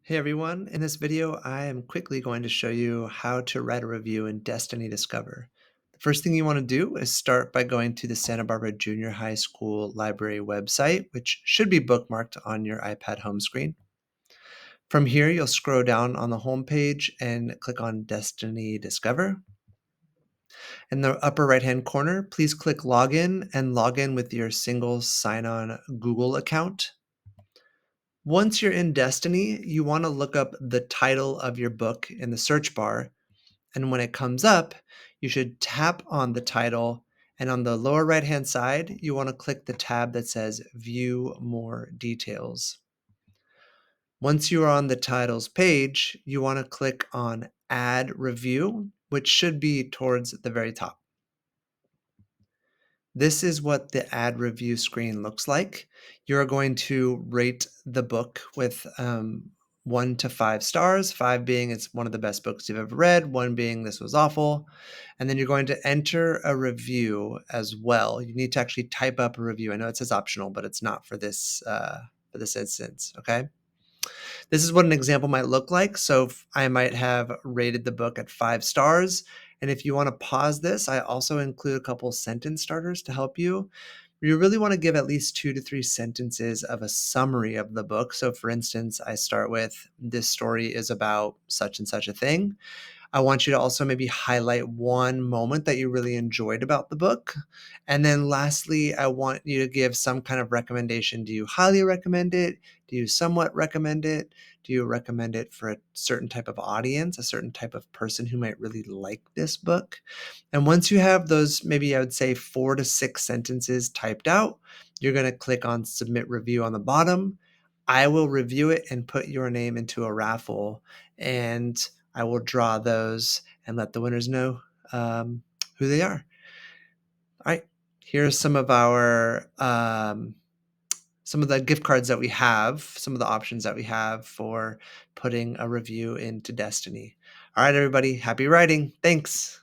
Hey everyone, in this video I am quickly going to show you how to write a review in Destiny Discover. The first thing you want to do is start by going to the Santa Barbara Junior High School Library website, which should be bookmarked on your iPad home screen. From here, you'll scroll down on the home page and click on Destiny Discover. In the upper right-hand corner, please click Login and log in with your single sign-on Google account. Once you're in Destiny, you want to look up the title of your book in the search bar. And when it comes up, you should tap on the title. And on the lower right-hand side, you want to click the tab that says View More Details. Once you are on the titles page, you want to click on Add Review, which should be towards the very top. This is what the ad review screen looks like. You're going to rate the book with 1 to 5 stars, 5 being it's one of the best books you've ever read, 1 being this was awful. And then you're going to enter a review as well. You need to actually type up a review. I know it says optional, but it's not for this instance, okay? This is what an example might look like. So I might have rated the book at 5 stars. And if you want to pause this, I also include a couple sentence starters to help you. You really want to give at least 2 to 3 sentences of a summary of the book. So for instance, I start with, this story is about such and such a thing. I want you to also maybe highlight one moment that you really enjoyed about the book. And then lastly, I want you to give some kind of recommendation. Do you highly recommend it? Do you somewhat recommend it? Do you recommend it for a certain type of audience, a certain type of person who might really like this book? And once you have those, maybe I would say 4 to 6 sentences typed out, you're going to click on Submit Review on the bottom. I will review it and put your name into a raffle, and I will draw those and let the winners know who they are. All right, here's some of the gift cards that we have, some of the options that we have for putting a review into Destiny. All right, everybody, happy writing. Thanks.